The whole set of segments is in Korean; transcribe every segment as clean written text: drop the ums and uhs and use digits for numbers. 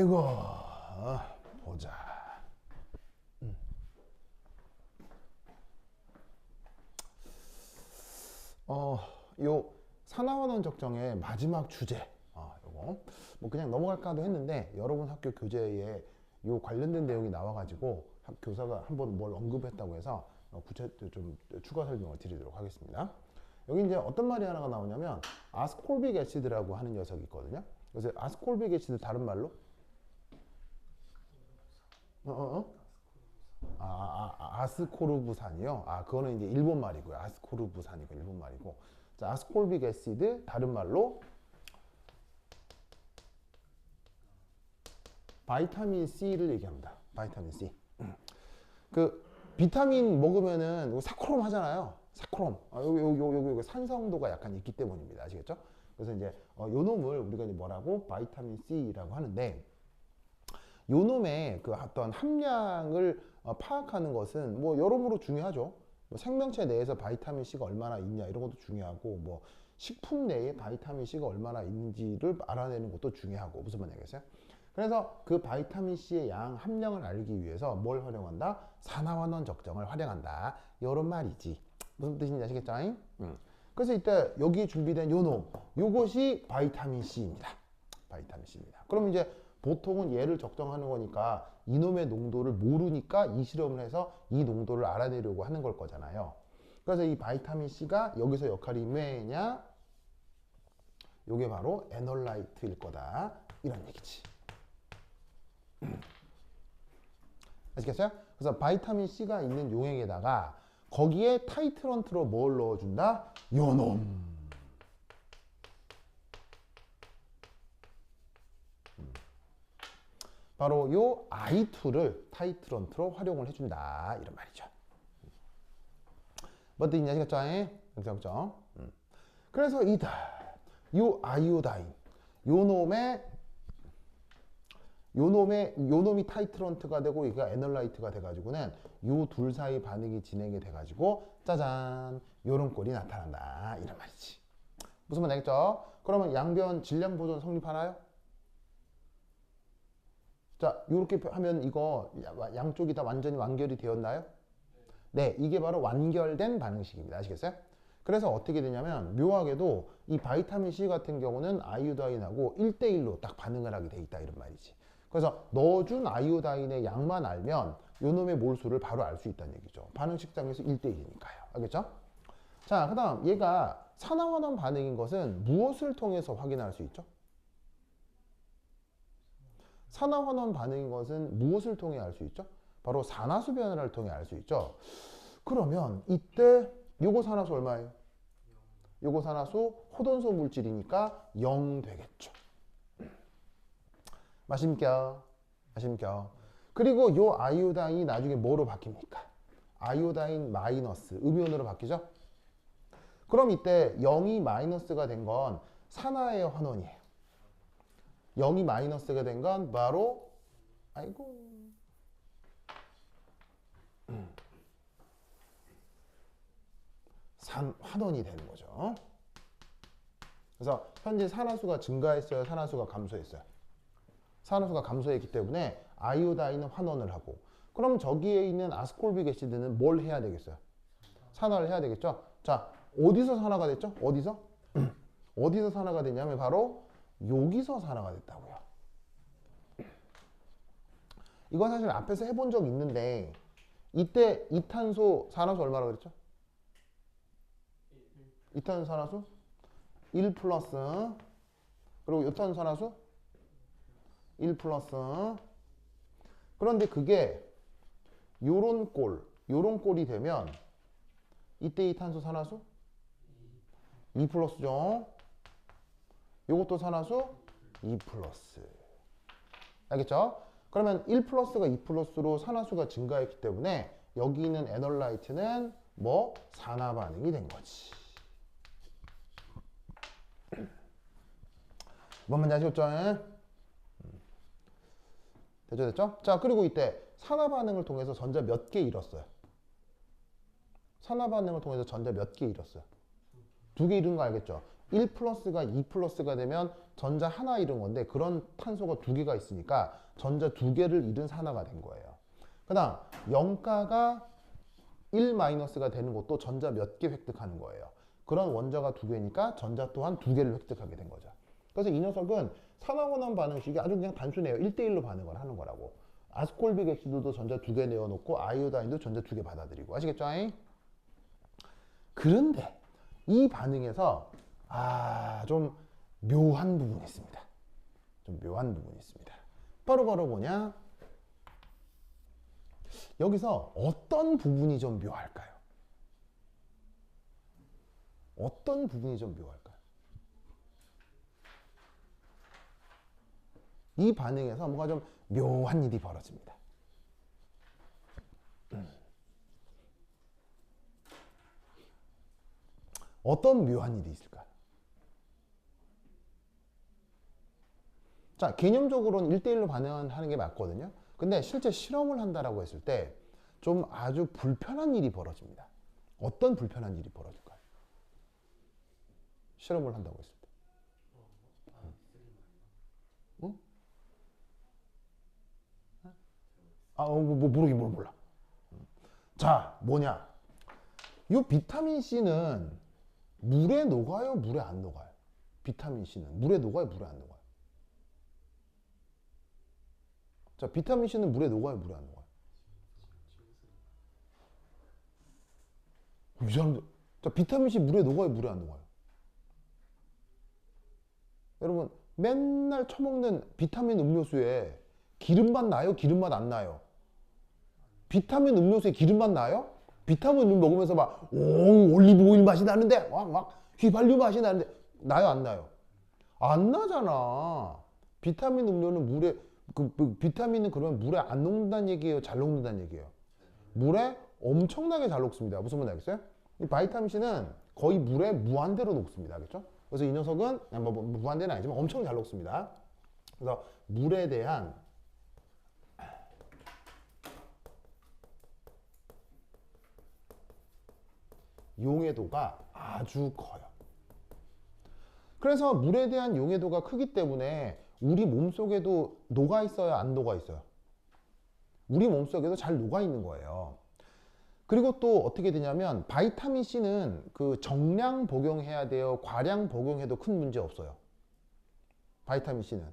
아이고, 보자. 요 산화환원 적정의 마지막 주제, 요거 뭐 그냥 넘어갈까도 했는데 여러분 학교 교재에 요 관련된 내용이 나와가지고 교사가 한번 뭘 언급했다고 해서 구체 좀 추가 설명을 드리도록 하겠습니다. 여기 이제 어떤 말이 하나가 나오냐면 아스콜빅 애시드라고 하는 녀석이 있거든요. 그래서 아스콜빅 애시드 다른 말로 아스코르부산이요. 그거는 이제 일본 말이고요. 아스코르부산이고 일본 말이고. 자, 아스콜빅 애시드 다른 말로 바이타민 C를 얘기합니다. 바이타민 C. 그 비타민 먹으면은 사크롬 하잖아요. 사크롬. 여기 산성도가 약간 있기 때문입니다. 아시겠죠? 그래서 이제 요 놈을 우리가 이제 뭐라고 바이타민 C라고 하는데 요 놈의 그 어떤 함량을 파악하는 것은 뭐 여러모로 중요하죠. 뭐 생명체 내에서 바이타민 C가 얼마나 있냐 이런 것도 중요하고 뭐 식품 내에 바이타민 C가 얼마나 있는지를 알아내는 것도 중요하고 무슨 말이겠어요? 그래서 그 바이타민 C의 양 함량을 알기 위해서 뭘 활용한다? 산화환원 적정을 활용한다. 이런 말이지. 무슨 뜻인지 아시겠죠? 그래서 이때 여기 준비된 요 놈, 요것이 바이타민 C입니다. 바이타민 C입니다. 그럼 이제 보통은 얘를 적정하는 거니까 이놈의 농도를 모르니까 이 실험을 해서 이 농도를 알아내려고 하는 걸 거잖아요. 그래서 이 바이타민 C가 여기서 역할이 뭐냐? 요게 바로 에널라이트일 거다. 이런 얘기지. 아시겠어요? 그래서 바이타민 C가 있는 용액에다가 거기에 타이트런트로 뭘 넣어준다? 요 놈. 바로 요 I2를 타이트런트로 활용을 해준다. 이런 말이죠. 뭐 뜻인지 아시겠죠? 그렇죠? 그래서 요 아이오다인, 요 놈이 타이트런트가 되고 이가 에널라이트가 돼가지고는 요 둘 사이 반응이 진행이 돼가지고 짜잔 요런 꼴이 나타난다. 이런 말이지. 무슨 말 알겠죠? 그러면 양변 질량 보존 성립하나요? 자, 이렇게 하면 이거 양쪽이 다 완전히 완결이 되었나요? 네, 이게 바로 완결된 반응식입니다. 아시겠어요? 그래서 어떻게 되냐면 묘하게도 이 바이타민 C 같은 경우는 아이오다인하고 1대1로 딱 반응을 하게 돼 있다. 이런 말이지. 그래서 넣어준 아이오다인의 양만 알면 요놈의 몰수를 바로 알 수 있다는 얘기죠. 반응식장에서 1대1이니까요. 알겠죠? 자, 그 다음 얘가 산화환원 반응인 것은 무엇을 통해서 확인할 수 있죠? 산화환원 반응인 것은 무엇을 통해 알 수 있죠? 바로 산화수 변화를 통해 알 수 있죠. 그러면 이때 요거 산화수 얼마예요? 요거 산화수 호돈소 물질이니까 0 되겠죠. 맞습니까? 그리고 요 아이오다인이 나중에 뭐로 바뀝니까? 아이오다인 마이너스 음이온으로 바뀌죠? 그럼 이때 0이 마이너스가 된 건 산화의 환원이에요. 0이 마이너스가 된 건 바로 산환원이 되는 거죠. 그래서 현재 산화수가 증가했어요? 산화수가 감소했어요? 산화수가 감소했기 때문에 아이오다인은 환원을 하고 그럼 저기에 있는 아스콜빅 애시드는 뭘 해야 되겠어요? 산화를 해야 되겠죠? 자, 어디서 산화가 됐죠? 어디서 산화가 됐냐면 바로 여기서 산화가 됐다고요. 이건 사실 앞에서 해본 적 있는데 이때 이탄소 산화수 얼마라고 그랬죠? 이탄소 산화수 1 플러스 그리고 요탄소 산화수 1 플러스 그런데 그게 요런 꼴이 되면 이때 이탄소 산화수 2 플러스죠. 요것도 산화수 2 플러스. 알겠죠? 그러면 1 플러스가 2 플러스로 산화수가 증가했기 때문에 여기 있는 에널라이트는 뭐 산화 반응이 된 거지. 뭔 말인지 아시겠죠? 됐죠? 자, 그리고 이때 산화 반응을 통해서 전자 몇 개 잃었어요? 산화 반응을 통해서 전자 몇 개 잃었어요? 2개 잃은 거 알겠죠? 1 플러스가 2 플러스가 되면 전자 하나 잃은 건데 그런 탄소가 두 개가 있으니까 전자 두 개를 잃은 산화가 된 거예요. 그 다음 0가가 1 마이너스가 되는 것도 전자 몇 개 획득하는 거예요. 그런 원자가 두 개니까 전자 또한 두 개를 획득하게 된 거죠. 그래서 이 녀석은 산화원원 반응식이 아주 그냥 단순해요. 1대1로 반응을 하는 거라고. 아스콜빅 액시드도 전자 두 개 내어놓고 아이오다인도 전자 두 개 받아들이고. 아시겠죠? 그런데 이 반응에서 좀 묘한 부분이 있습니다. 좀 묘한 부분이 있습니다. 바로 뭐냐? 여기서 어떤 부분이 좀 묘할까요? 어떤 부분이 좀 묘할까요? 이 반응에서 뭔가 좀 묘한 일이 벌어집니다. 어떤 묘한 일이 있을까요? 자, 개념적으로는 1대1로 반응하는 게 맞거든요. 근데 실제 실험을 한다라고 했을 때 좀 아주 불편한 일이 벌어집니다. 어떤 불편한 일이 벌어질까요? 실험을 한다고 했을 때. 응? 모르긴 몰라. 자, 뭐냐? 이 비타민 C는 물에 녹아요? 물에 안 녹아요? 비타민 C는 물에 녹아요? 물에 안 녹아요? 자, 비타민 C는 물에 녹아요? 물에 안 녹아요? 이 사람들, 자, 비타민 C 물에 녹아요? 물에 안 녹아요? 여러분, 맨날 처먹는 비타민 음료수에 기름맛 나요? 기름맛 안 나요? 비타민 음료수에 기름맛 나요? 비타민 음료 먹으면서 막, 올리브 오일 맛이 나는데, 막 휘발유 맛이 나는데, 나요? 안 나요? 안 나잖아. 비타민 음료는 물에, 비타민은 그러면 물에 안 녹는다는 얘기예요? 잘 녹는다는 얘기예요? 물에 엄청나게 잘 녹습니다. 무슨 말인지 알겠어요? 이 바이타민 C는 거의 물에 무한대로 녹습니다. 알겠죠? 그래서 이 녀석은 무한대는 아니지만 엄청 잘 녹습니다. 그래서 물에 대한 용해도가 아주 커요. 그래서 물에 대한 용해도가 크기 때문에 우리 몸속에도 녹아 있어요? 안 녹아 있어요? 우리 몸속에도 잘 녹아 있는 거예요. 그리고 또 어떻게 되냐면 바이타민 C는 그 정량 복용해야 돼요? 과량 복용해도 큰 문제 없어요. 바이타민 C는.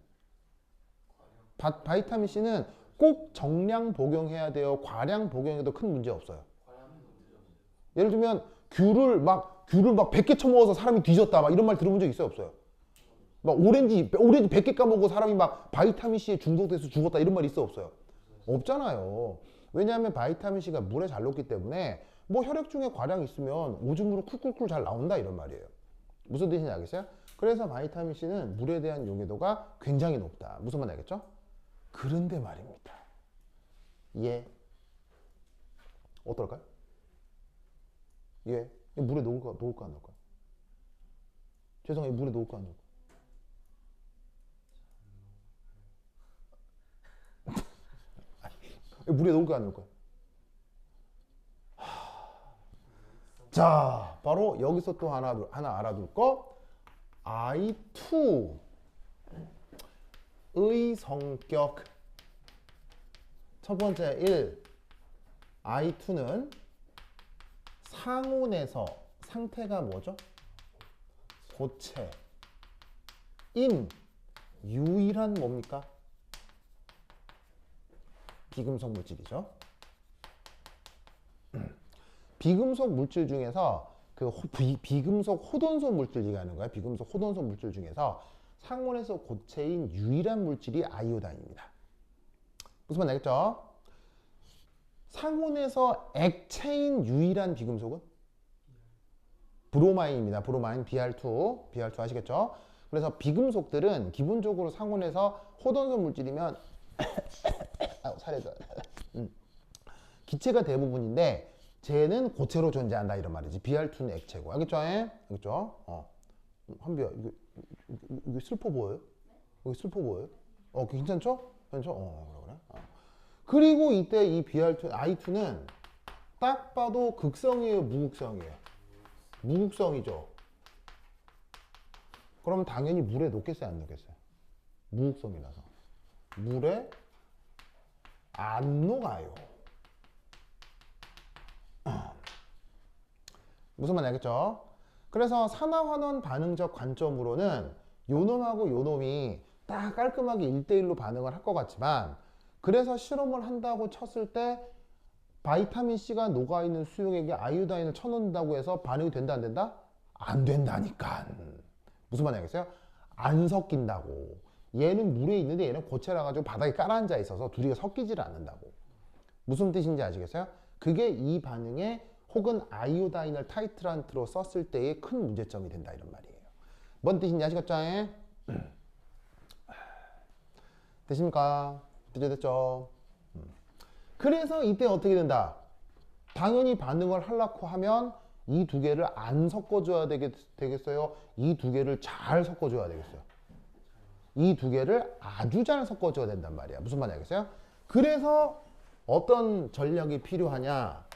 바이타민 C는 꼭 정량 복용해야 돼요? 과량 복용해도 큰 문제 없어요. 예를 들면 귤을 막 100개 처먹어서 사람이 뒤졌다 막 이런 말 들어본 적 있어요? 없어요? 막 오렌지 100개 까먹고 사람이 막 바이타민 C에 중독돼서 죽었다 이런 말 있어? 없어요? 없잖아요. 왜냐하면 바이타민 C가 물에 잘 녹기 때문에 뭐 혈액 중에 과량 있으면 오줌으로 쿨쿨쿨 잘 나온다 이런 말이에요. 무슨 뜻인지 알겠어요? 그래서 바이타민 C는 물에 대한 용해도가 굉장히 높다. 무슨 말인지 알겠죠? 그런데 말입니다. 어떨까요? 물에 녹을까 안 녹을까? 죄송해요. 물에 녹을까 안 녹을까? 물에 녹을까 안 녹을까? 자, 바로 여기서 또 하나 알아둘 거. I2의 성격. 첫 번째 1. I2는 상온에서 상태가 뭐죠? 고체인 유일한 뭡니까? 비금속 물질이죠. 비금속 물질 중에서 비금속 호돈소 물질 얘기하는 거예요. 비금속 호돈소 물질 중에서 상온에서 고체인 유일한 물질이 아이오다인입니다. 무슨 말인지 알겠죠? 상온에서 액체인 유일한 비금속은 브로마인입니다. 브로마인 Br2 아시겠죠? 그래서 비금속들은 기본적으로 상온에서 호돈소 물질이면 살해져. 기체가 대부분인데 쟤는 고체로 존재한다 이런 말이지. Br2는 액체고. 알겠죠? 알겠죠? 한비야, 이거 슬퍼 보여요? 이거 슬퍼 보여요? 괜찮죠? 괜찮죠? 그래. 그리고 이때 이 Br2, I2는 딱 봐도 극성이에요? 무극성이에요? 무극성이죠. 그럼 당연히 물에 녹겠어요, 안 녹겠어요? 무극성이라서 물에 안 녹아요. 무슨 말인지 알겠죠? 그래서 산화환원 반응적 관점으로는 요놈하고 요놈이 딱 깔끔하게 1대1로 반응을 할 것 같지만, 그래서 실험을 한다고 쳤을 때 바이타민 C가 녹아있는 수용액에 아이오다인을 쳐놓는다고 해서 반응이 된다 안 된다? 안 된다니까. 무슨 말인지 알겠어요? 안 섞인다고. 얘는 물에 있는데 얘는 고체라 가지고 바닥에 깔아앉아 있어서 둘이 섞이지를 않는다고. 무슨 뜻인지 아시겠어요? 그게 이 반응에 혹은 아이오다인을 타이트란트로 썼을 때의 큰 문제점이 된다, 이런 말이에요. 뭔 뜻인지 아시겠죠? 되십니까? 됐죠? 그래서 이때 어떻게 된다? 당연히 반응을 하려고 하면 이 두 개를 안 섞어줘야 되겠어요? 이 두 개를 잘 섞어줘야 되겠어요? 이 두 개를 아주 잘 섞어줘야 된단 말이야. 무슨 말인지 알겠어요? 그래서 어떤 전략이 필요하냐?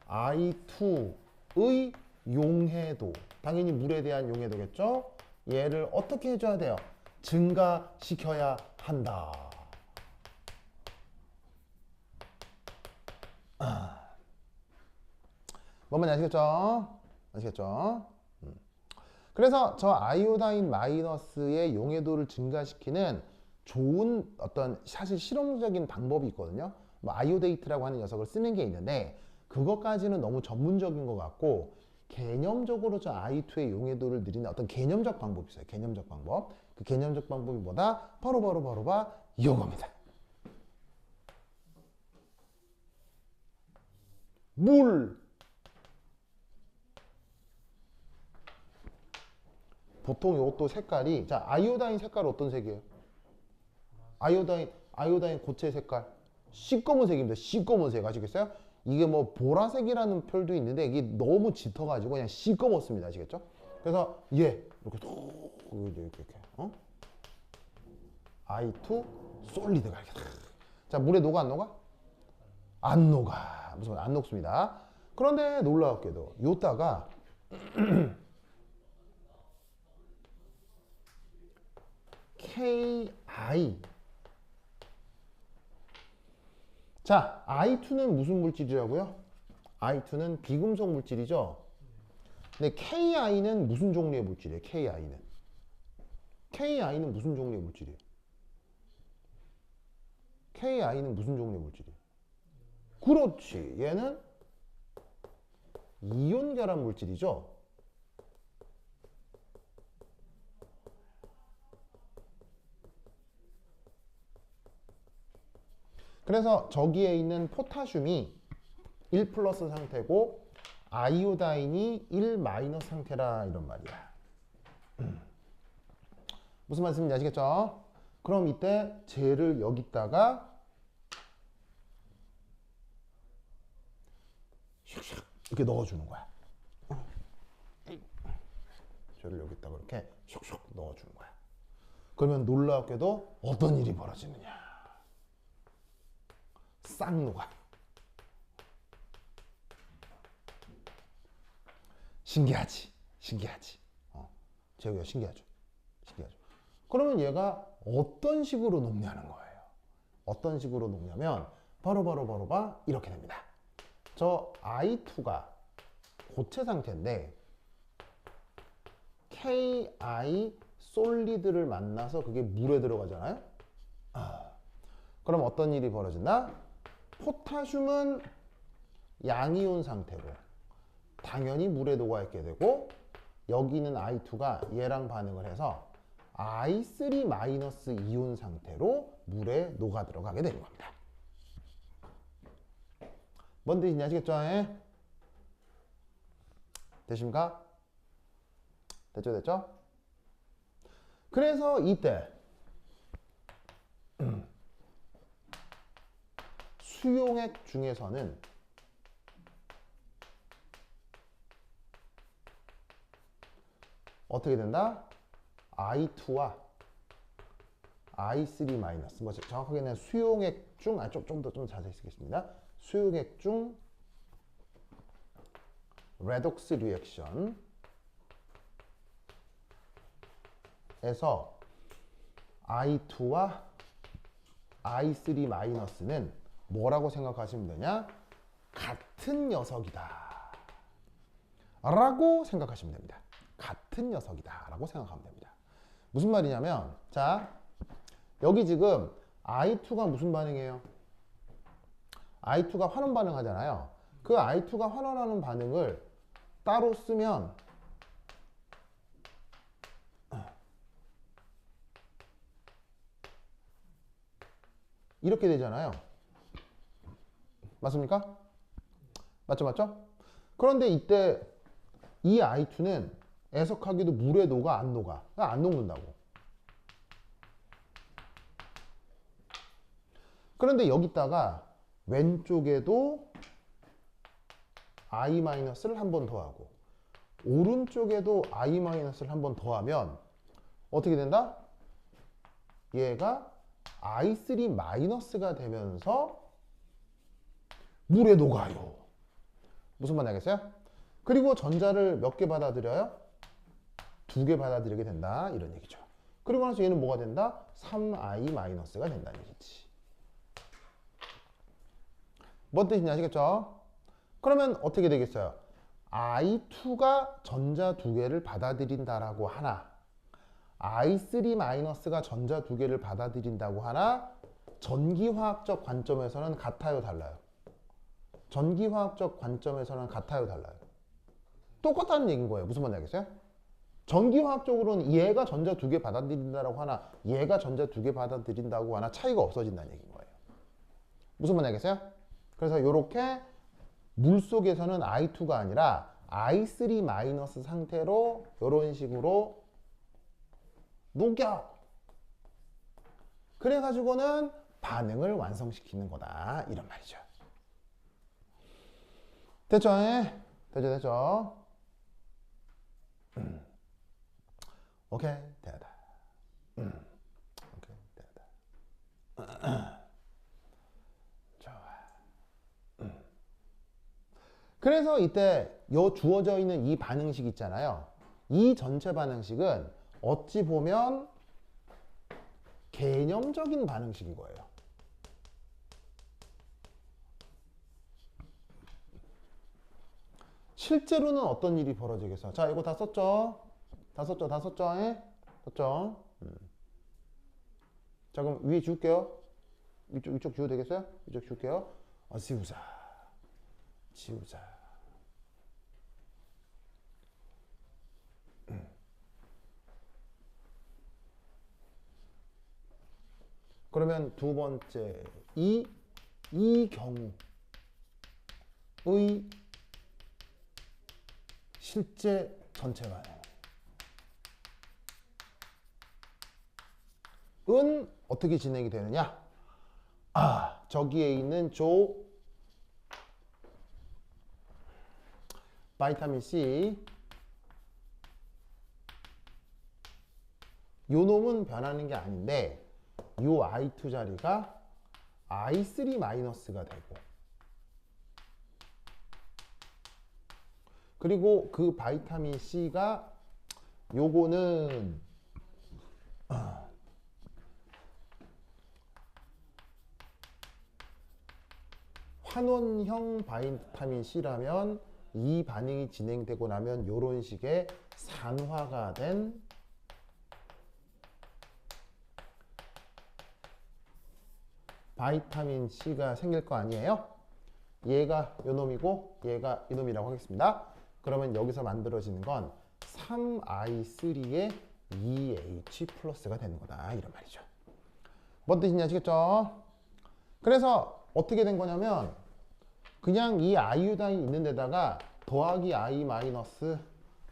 I2의 용해도, 당연히 물에 대한 용해도겠죠? 얘를 어떻게 해줘야 돼요? 증가시켜야 한다. 뭔 말인지 아시겠죠? 아시겠죠? 그래서 저 아이오다인 마이너스의 용해도를 증가시키는 좋은 어떤 사실 실험적인 방법이 있거든요. 뭐 아이오데이트라고 하는 녀석을 쓰는 게 있는데, 그것까지는 너무 전문적인 것 같고, 개념적으로 저 I2의 용해도를 늘리는 어떤 개념적 방법이 있어요. 개념적 방법. 그 개념적 방법이 뭐다? 바로 이겁니다. 물. 보통 이것도 색깔이, 자, 아이오다인 색깔 어떤 색이에요? 아이오다인 고체 색깔 시꺼먼색입니다. 시꺼먼색 아시겠어요? 이게 뭐 보라색이라는 표현도 있는데 이게 너무 짙어가지고 그냥 시꺼멓습니다. 아시겠죠? 그래서 얘 이렇게 I2 솔리드가 이렇게 자, 물에 녹아 안 녹아? 안 녹아. 무슨 말? 안 녹습니다. 그런데 놀라웠게도 요따가 KI. 자, I2는 무슨 물질이라고요? I2는 비금속 물질이죠. 근데 KI는 무슨 종류의 물질이에요? KI는 무슨 종류의 물질이에요? KI는 무슨 종류의 물질이에요? 그렇지. 얘는 이온 결합 물질이죠. 그래서 저기에 있는 포타슘이 1 플러스 상태고 아이오다인이 1 마이너스 상태라, 이런 말이야. 무슨 말씀인지 아시겠죠? 그럼 이때 쟤를 여기다가 슉슉 이렇게 넣어주는 거야. 쟤를 여기다가 이렇게 슉슉 넣어주는 거야. 그러면 놀랍게도 어떤 일이 벌어지느냐? 싹 녹아. 신기하지? 제가 신기하죠? 그러면 얘가 어떤 식으로 녹냐는 거예요. 어떤 식으로 녹냐면 바로 이렇게 됩니다. 저 I2가 고체 상태인데 KI 솔리드를 만나서 그게 물에 들어가잖아요. 그럼 어떤 일이 벌어진다? 포타슘은 양이온 상태로 당연히 물에 녹아있게 되고, 여기는 I2가 얘랑 반응을 해서 I3 마이너스 이온 상태로 물에 녹아 들어가게 되는 겁니다. 뭔 뜻인지 아시겠죠? 되십니까? 됐죠? 그래서 이때 수용액 중에서는 어떻게 된다? I2와 I3 마이너스, 뭐 정확하게는 수용액 중, 좀 더 자세히 쓰겠습니다. 수용액 중 레독스 리액션 에서 I2와 I3 마이너스는 뭐라고 생각하시면 되냐? 같은 녀석이다 라고 생각하시면 됩니다. 같은 녀석이다 라고 생각하면 됩니다. 무슨 말이냐면, 자, 여기 지금 I2가 무슨 반응이에요? I2가 환원 반응하잖아요. 그 I2가 환원하는 반응을 따로 쓰면 이렇게 되잖아요. 맞습니까? 맞죠, 맞죠? 그런데 이때 이 I2는 애석하게도 물에 녹아, 안 녹아? 안 녹는다고. 그런데 여기다가 왼쪽에도 I-를 한 번 더하고 오른쪽에도 I-를 한 번 더하면 어떻게 된다? 얘가 I3-가 되면서 물에 녹아요. 무슨 말인지 알겠어요? 그리고 전자를 몇 개 받아들여요? 2개 받아들이게 된다 이런 얘기죠. 그리고 나서 얘는 뭐가 된다? 3I-가 된다는 얘기지. 뭔 뜻인지 아시겠죠? 그러면 어떻게 되겠어요? I2가 전자 2개를 받아들인다라고 하나, I3-가 전자 2개를 받아들인다고 하나, 전기화학적 관점에서는 같아요, 달라요? 전기화학적 관점에서는 같아요, 달라요? 똑같다는 얘기인 거예요. 무슨 말인지 알겠어요? 전기화학적으로는 얘가 전자 2개 받아들인다라고 하나, 얘가 전자 2개 받아들인다고 하나 차이가 없어진다는 얘기인 거예요. 무슨 말인지 알겠어요? 그래서 이렇게 물 속에서는 I2가 아니라 I3- 상태로 이런 식으로 녹여. 그래가지고는 반응을 완성시키는 거다 이런 말이죠. 됐죠? 됐죠? 됐죠? 오케이, 됐다. 오케이, 됐다. 좋아. 그래서 이때 요 주어져 있는 이 반응식 있잖아요. 이 전체 반응식은 어찌 보면 개념적인 반응식인 거예요. 실제로는 어떤 일이 벌어지겠어? 자, 이거 다 썼죠? 다 썼죠? 다 썼죠? 썼죠? 자, 그럼 위에 지울게요. 이쪽 지워도 되겠어요? 이쪽 지울게요. 지우자. 지우자. 그러면 두 번째, 이 경우의 실제 전체 반응은 어떻게 진행이 되느냐? 저기에 있는 바이타민 C 요 놈은 변하는 게 아닌데 요 I2 자리가 I3-가 되고, 그리고 그 바이타민 C가 요거는 환원형 바이타민 C라면 이 반응이 진행되고 나면 요런 식의 산화가 된 바이타민 C가 생길 거 아니에요? 얘가 요 놈이고 얘가 이 놈이라고 하겠습니다. 그러면 여기서 만들어지는 건 3I3의 2H 플러스가 되는 거다 이런 말이죠. 뭔 뜻인지 아시겠죠? 그래서 어떻게 된 거냐면 그냥 이 아이오다인 있는 데다가 더하기 I 마이너스,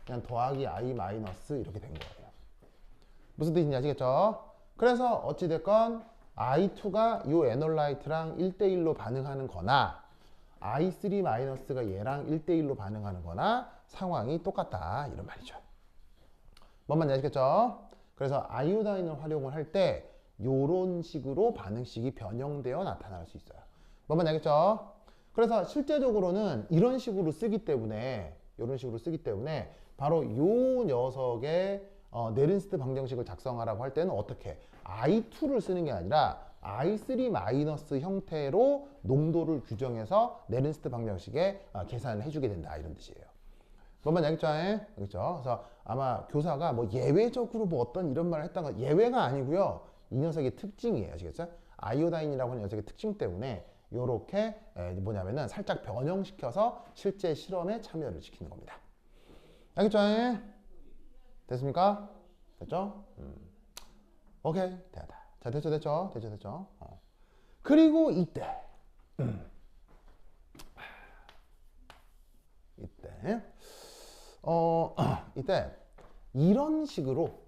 그냥 더하기 I 마이너스 이렇게 된 거예요. 무슨 뜻인지 아시겠죠? 그래서 어찌됐건 I2가 요 에놀라이트랑 1대1로 반응하는 거나 I3-가 얘랑 1대1로 반응하는 거나 상황이 똑같다 이런 말이죠. 뭔 말인지 아시겠죠? 그래서 아이오다인을 활용을 할 때 요런 식으로 반응식이 변형되어 나타날 수 있어요. 뭔 말인지 알겠죠? 그래서 실제적으로는 이런 식으로 쓰기 때문에 바로 요 녀석의 네른스트 방정식을 작성하라고 할 때는 어떻게 I2를 쓰는 게 아니라 I3 마이너스 형태로 농도를 규정해서 네른스트 방정식에 계산을 해주게 된다 이런 뜻이에요. 그것만 알겠죠? 그렇죠? 그래서 아마 교사가 뭐 예외적으로 뭐 어떤 이런 말을 했던 건 예외가 아니고요. 이 녀석의 특징이에요. 아시겠죠? 아이오다인이라고 하는 녀석의 특징 때문에 요렇게 뭐냐면은 살짝 변형시켜서 실제 실험에 참여를 시키는 겁니다. 알겠죠? 됐습니까? 됐죠? 오케이. 됐다. 자, 됐죠? 그리고 이때 이때 이런 식으로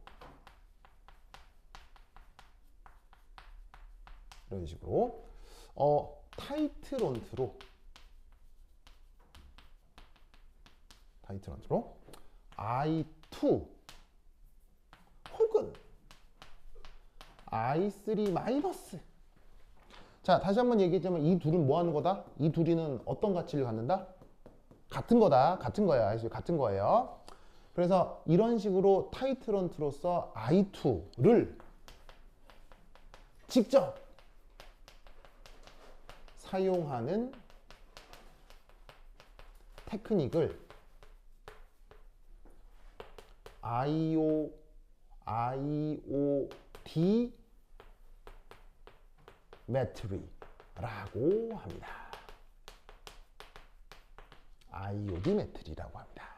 타이트런트로 I2 혹은 I3 마이너스. 자, 다시 한번 얘기했지만 이 둘은 뭐 하는 거다? 이 둘이는 어떤 가치를 갖는다? 같은 거다. 같은 거야. 같은 거예요. 그래서 이런 식으로 타이트런트로서 I2를 직접 사용하는 테크닉을 IOD 메트리라고 합니다. IOD 메트리라고 합니다.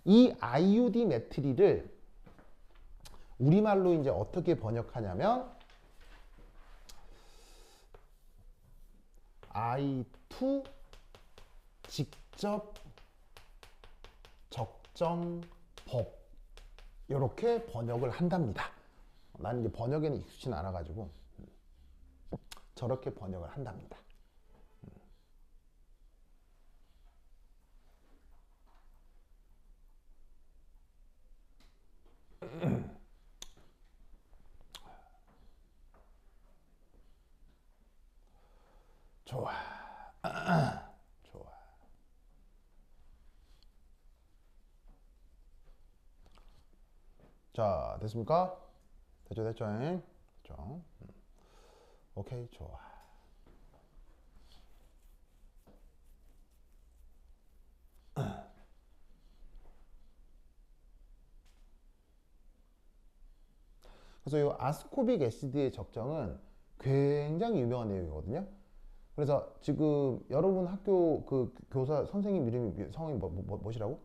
이 IOD 메트리를 우리말로 이제 어떻게 번역하냐면 I2 직접 적정법 이렇게 번역을 한답니다. 나는 이제 번역에는 익숙치는 않아가지고 저렇게 번역을 한답니다. 좋아. 좋아. 자, 됐습니까? 됐죠? 됐죠? 오케이, 좋아. 그래서 이 아스코빅 애시드의 적정은 굉장히 유명한 내용이거든요. 그래서 지금 여러분 학교 그 교사 선생님 이름이 성이 뭐시라고?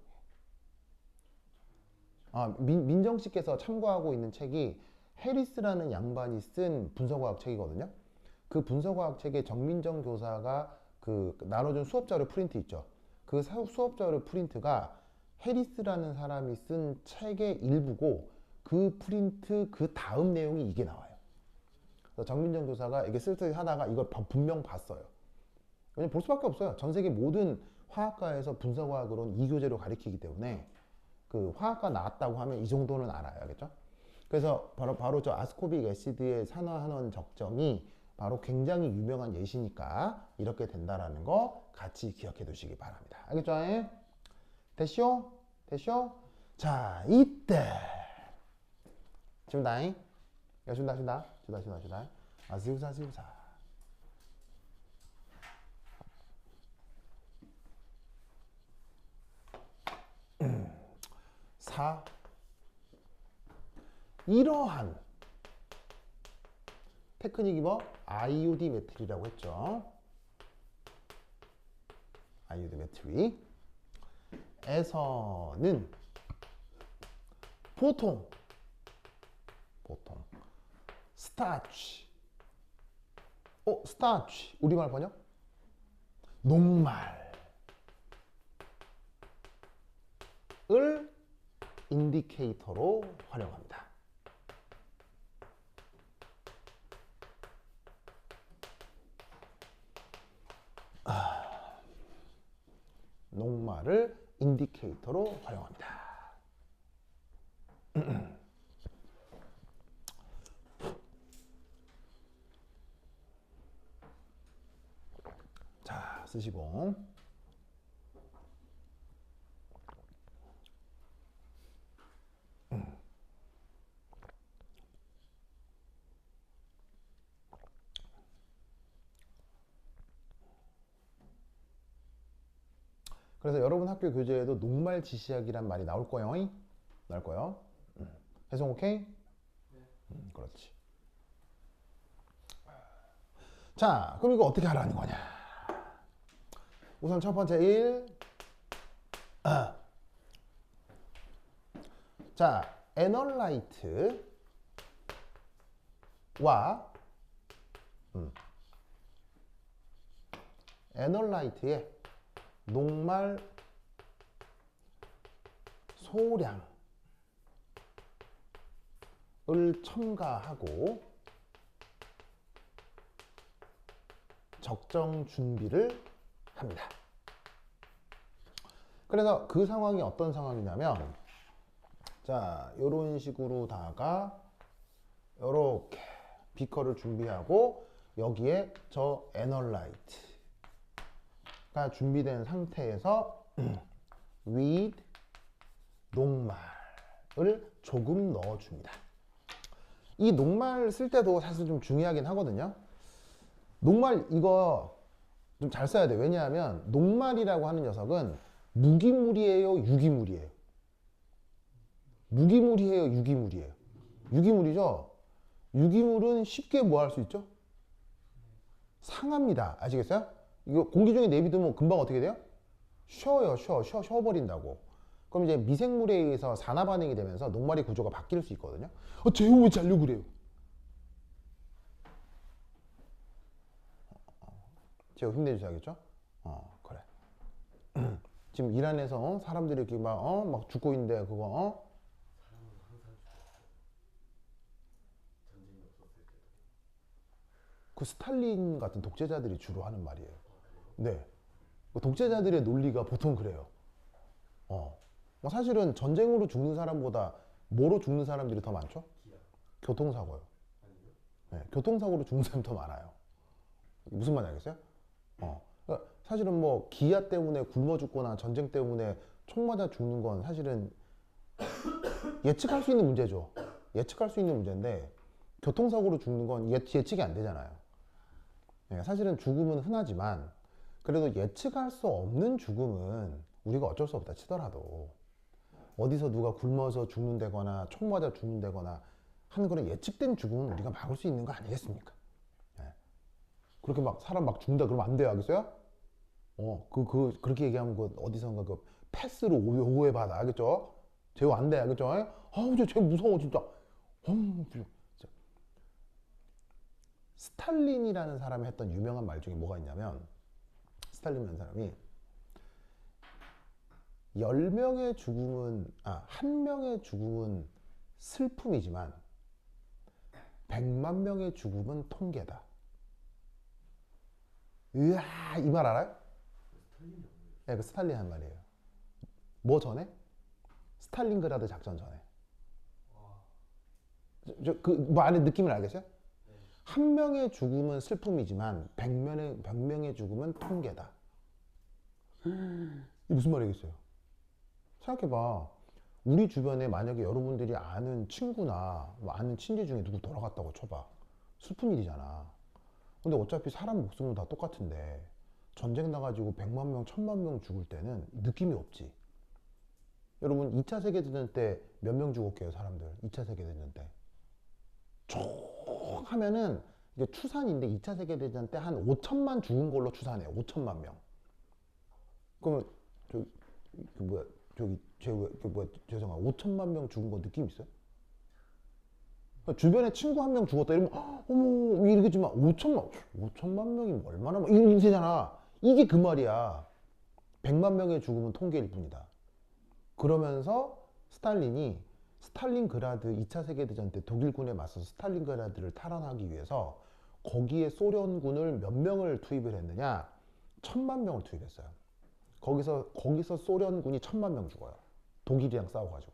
민정 씨께서 참고하고 있는 책이 해리스라는 양반이 쓴 분서과학 책이거든요. 그 분서과학 책에 정민정 교사가 그 나눠준 수업자료 프린트 있죠. 그 수업자료 프린트가 해리스라는 사람이 쓴 책의 일부고 그 프린트 그 다음 내용이 이게 나와요. 그래서 정민정 교사가 이게 쓸쓸히 하다가 이걸 분명 봤어요. 왜냐면 볼 수밖에 없어요. 전 세계 모든 화학과에서 분서과학으로는 2교재로 가리키기 때문에 그 화학과 나왔다고 하면 이 정도는 알아요. 알겠죠? 그래서 바로 저 아스코빅 애시드의 산화한원 적정이 바로 굉장히 유명한 예시니까 이렇게 된다라는 거 같이 기억해 두시기 바랍니다. 알겠죠? 됐쇼? 자, 이때 준다잉. 야, 준다. 지우사. 4. 이러한 테크닉이 뭐? IOD 매트리라고 했죠. IOD 매트리 에서는 보통 스타치 스타치 우리말 번역? 녹말을 인디케이터로 활용합니다. 녹말을 인디케이터로 활용합니다. 자, 쓰시고 그래서 여러분 학교 교재에도 녹말 지시학이란 말이 나올 거예요. 나올 거예요. 해석 오케이? 그렇지. 자, 그럼 이거 어떻게 하라는 거냐? 우선 첫 번째 1. 자, 애널라이트와 애널라이트의 녹말 소량을 첨가하고 적정 준비를 합니다. 그래서 그 상황이 어떤 상황이냐면, 자, 요런 식으로다가 요렇게 비커를 준비하고 여기에 저 애널라이트가 준비된 상태에서 with 녹말을 조금 넣어줍니다. 이 녹말 쓸 때도 사실 좀 중요하긴 하거든요. 녹말 이거 좀 잘 써야 돼. 왜냐하면 녹말이라고 하는 녀석은 무기물이에요, 유기물이에요? 무기물이에요, 유기물이에요? 유기물이죠. 유기물은 쉽게 뭐 할 수 있죠? 상합니다. 아시겠어요? 이거 공기 중에 내비두면 금방 어떻게 돼요? 쉬어버린다고. 그럼 이제 미생물에 의해서 산화 반응이 되면서 녹말의 구조가 바뀔 수 있거든요. 제가 왜 자려고 그래요? 제가 힘내주셔야겠죠? 그래. 지금 이란에서 사람들이 이렇게 막 죽고 있는데 그거 그 스탈린 같은 독재자들이 주로 하는 말이에요. 네. 그 독재자들의 논리가 보통 그래요. 뭐 사실은 전쟁으로 죽는 사람보다 뭐로 죽는 사람들이 더 많죠? 교통사고요. 네, 교통사고로 죽는 사람이 더 많아요. 무슨 말인지 알겠어요? 그러니까 사실은 뭐 기아 때문에 굶어 죽거나 전쟁 때문에 총 맞아 죽는 건 사실은 예측할 수 있는 문제죠. 예측할 수 있는 문제인데 교통사고로 죽는 건 예측이 안 되잖아요. 네, 사실은 죽음은 흔하지만 그래도 예측할 수 없는 죽음은 우리가 어쩔 수 없다 치더라도 어디서 누가 굶어서 죽는다거나 총 맞아 죽는다거나 하는 그런 예측된 죽음은 우리가 막을 수 있는 거 아니겠습니까? 네. 그렇게 막 사람 막 죽는다 그러면 안 돼요, 알겠어요? 그렇게 얘기하면 그 어디선가 그 패스로 오해받아, 알겠죠? 제우 안 돼, 알겠죠? 쟤 무서워 진짜. 스탈린이라는 사람이 했던 유명한 말 중에 뭐가 있냐면, 스탈린이라는 사람이 10명의 죽음은, 1명의 죽음은 슬픔이지만 100만 명의 죽음은 통계다. 으아, 이 말 알아요? 네, 그 스탈린 한 말이에요. 뭐 전에? 스탈린그라드 작전 전에. 뭐 안에 느낌을 알겠어요? 한 명의 죽음은 슬픔이지만 100명의 죽음은 통계다. 이게 무슨 말이겠어요? 생각해봐. 우리 주변에 만약에 여러분들이 아는 친구나 뭐 아는 친지 중에 누구 돌아갔다고 쳐봐. 슬픈 일이잖아. 근데 어차피 사람 목숨은 다 똑같은데 전쟁 나가지고 100만 명, 1000만 명 죽을 때는 느낌이 없지. 여러분 2차 세계대전 때 몇 명 죽었게요, 사람들? 2차 세계대전 때. 쭉 하면은 이게 추산인데 2차 세계대전 때 한 5천만 죽은 걸로 추산해요. 5천만 명. 그러면 죄송합니다. 5천만 명 죽은 거 느낌 있어요? 그러니까 주변에 친구 한 명 죽었다 이러면 어머 이러겠지만 5천만 명이 얼마나 이런 세잖아. 이게 그 말이야. 100만 명의 죽음은 통계일 뿐이다. 그러면서 스탈린이 스탈린그라드 2차 세계대전 때 독일군에 맞서서 스탈린그라드를 탈환하기 위해서 거기에 소련군을 몇 명을 투입을 했느냐? 1000만 명을 투입했어요. 거기서 소련군이 1000만 명 죽어요. 독일이랑 싸워가지고.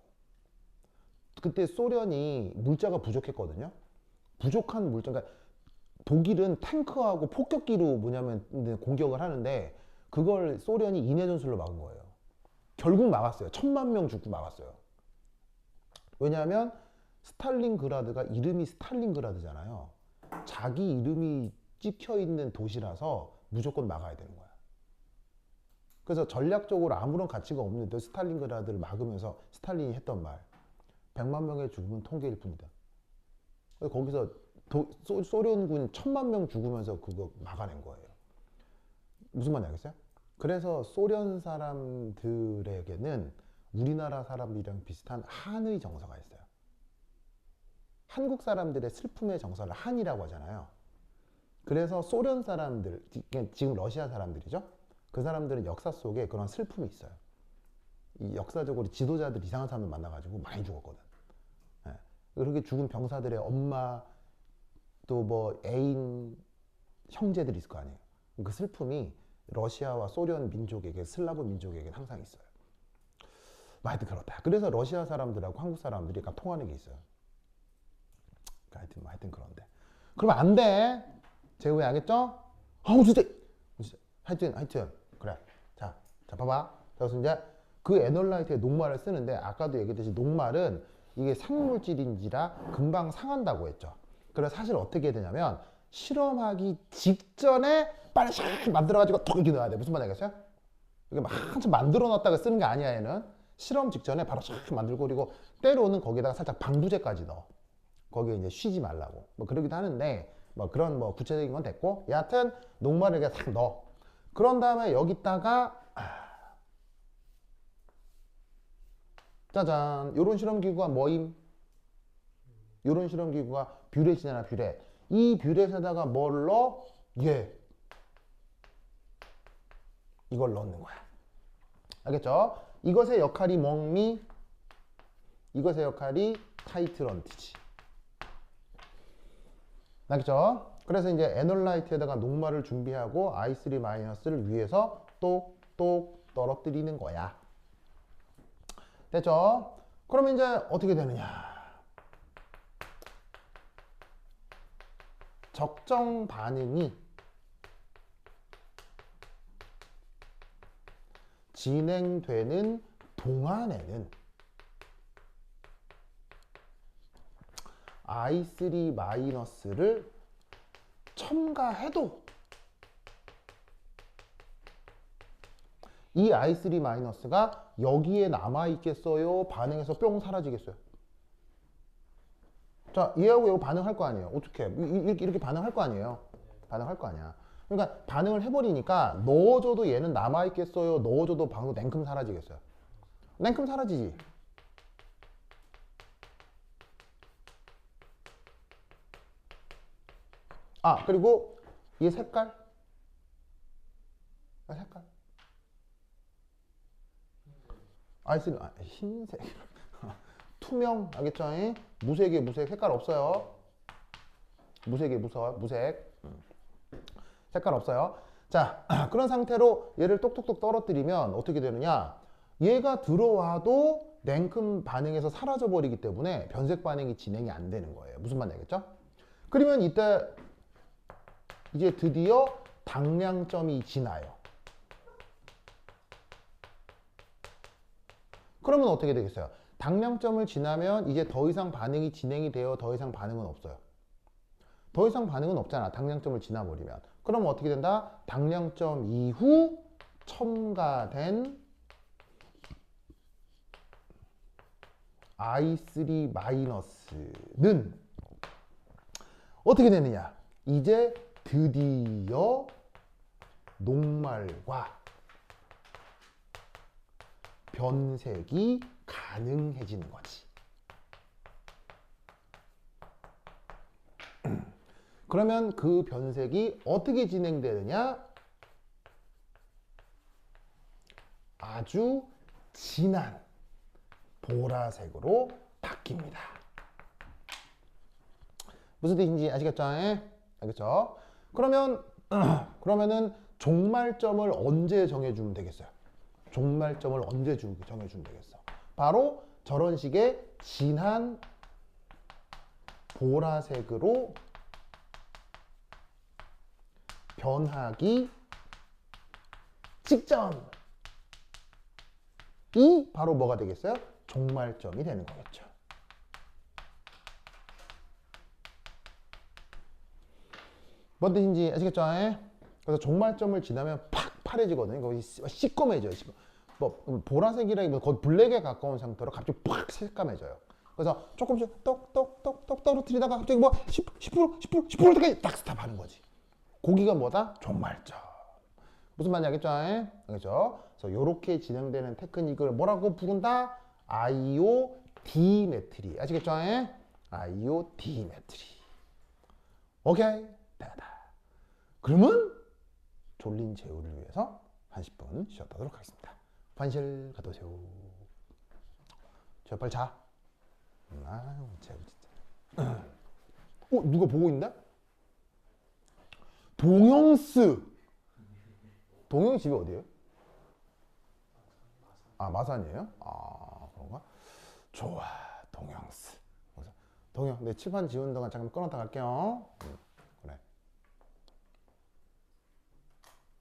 그때 소련이 물자가 부족했거든요. 부족한 물자, 그러니까 독일은 탱크하고 폭격기로 공격을 하는데 그걸 소련이 인해 전술로 막은 거예요. 결국 막았어요. 1000만 명 죽고 막았어요. 왜냐하면 스탈린그라드가 이름이 스탈린그라드잖아요. 자기 이름이 찍혀 있는 도시라서 무조건 막아야 되는 거야. 그래서 전략적으로 아무런 가치가 없는데 스탈린그라드를 막으면서 스탈린이 했던 말 100만 명의 죽음은 통계일 뿐이다. 거기서 소련군 1000만 명 죽으면서 그거 막아낸 거예요. 무슨 말인지 알겠어요? 그래서 소련 사람들에게는 우리나라 사람들이랑 비슷한 한의 정서가 있어요. 한국 사람들의 슬픔의 정서를 한이라고 하잖아요. 그래서 소련 사람들, 지금 러시아 사람들이죠. 그 사람들은 역사 속에 그런 슬픔이 있어요. 이 역사적으로 지도자들 이상한 사람들 만나가지고 많이 죽었거든. 예. 그렇게 죽은 병사들의 엄마, 또 뭐 애인, 형제들이 있을 거 아니에요. 그 슬픔이 러시아와 소련 민족에게, 슬라브 민족에게 항상 있어요. 하여튼 그렇다. 그래서 러시아 사람들하고 한국 사람들이 약간 통하는 게 있어요. 하여튼 그런데. 그러면 안 돼. 제가 왜 알겠죠? 진짜. 하여튼 그래. 자 봐봐. 그래서 이제 그 에놀라이트의 녹말을 쓰는데 아까도 얘기했듯이 녹말은 이게 상물질인지라 금방 상한다고 했죠. 그래서 사실 어떻게 해야 되냐면 실험하기 직전에 빨리 샥 만들어가지고 톡 이렇게 넣어야 돼. 무슨 말인지 알겠어요? 이게 막 한참 만들어 놨다가 쓰는 게 아니야. 얘는 실험 직전에 바로 샥 만들고, 그리고 때로는 거기다가 살짝 방부제까지 넣어. 거기에 이제 쉬지 말라고. 뭐 그러기도 하는데 뭐 그런 뭐 구체적인 건 됐고, 여하튼 녹말을 이렇게 싹 넣어. 그런 다음에 여기다가 짜잔, 요런 실험기구가 뭐임? 요런 실험기구가 뷰렛이잖아. 뷰렛. 이 뷰렛에다가 뭘 넣어? 이걸 넣는 거야. 알겠죠? 이것의 역할이 뭡니? 이것의 역할이 타이트런트지. 알겠죠? 그래서 이제 에놀라이트에다가 녹말을 준비하고 I3-를 위해서 똑똑 떨어뜨리는 거야. 됐죠? 그러면 이제 어떻게 되느냐? 적정 반응이 진행되는 동안에는 I3-를 첨가해도 이 I3-가 여기에 남아있겠어요? 반응해서 뿅 사라지겠어요? 자, 얘하고 얘하고 반응할 거 아니에요? 어떻게? 이렇게 반응할 거 아니에요? 반응할 거 아니야. 그러니까 반응을 해버리니까 넣어줘도 얘는 남아있겠어요? 넣어줘도 방금 냉큼 사라지겠어요? 냉큼 사라지지. 그리고 얘 색깔? 색깔. 흰색. 투명, 알겠죠? 무색이에요, 무색. 색깔 없어요. 무색이에요, 무색. 색깔 없어요. 자, 그런 상태로 얘를 똑똑똑 떨어뜨리면 어떻게 되느냐? 얘가 들어와도 냉큼 반응에서 사라져 버리기 때문에 변색 반응이 진행이 안 되는 거예요. 무슨 말인지 알겠죠? 그러면 이때 이제 드디어 당량점이 지나요. 그러면 어떻게 되겠어요? 당량점을 지나면 이제 더 이상 반응이 진행이 되어 더 이상 반응은 없어요. 더 이상 반응은 없잖아. 당량점을 지나버리면. 그러면 어떻게 된다? 당량점 이후 첨가된 I3-는 어떻게 되느냐? 이제 드디어 녹말과 변색이 가능해지는 거지. 그러면 그 변색이 어떻게 진행되느냐? 아주 진한 보라색으로 바뀝니다. 무슨 뜻인지 아시겠죠? 알겠죠? 그러면은 종말점을 언제 정해주면 되겠어요? 종말점을 언제 정해주면 되겠어? 바로 저런 식의 진한 보라색으로 변하기 직전이 바로 뭐가 되겠어요? 종말점이 되는 거겠죠. 뭔 뜻인지 아시겠죠? 그래서 종말점을 지나면 팍 파래지거든요. 거기 시꺼매져요. 뭐 보라색이라기보다 거의 블랙에 가까운 상태로 갑자기 팍 새까매져요. 그래서 조금씩 똑똑똑똑 떨어뜨리다가 갑자기 뭐 10%까지 딱 스탑하는 거지. 고기가 뭐다? 종말점. 무슨 말인지 알겠죠? 알겠죠? 그래서 이렇게 진행되는 테크닉을 뭐라고 부른다? IO 디메트리. 아시겠죠? IO 디메트리. 오케이? 됐다. 그러면 졸린 제우를 위해서 한 10분 쉬었다 하도록 하겠습니다. 반실 갔다 오세요. 저 빨리 자. 아유, 제우 진짜. 누가 보고 있나? 동영스. 동영이 집이 어디예요? 아, 마산이에요? 아, 그런가? 좋아, 동영스. 동영, 내 칠판 지운 동안 잠깐 끊었다 갈게요.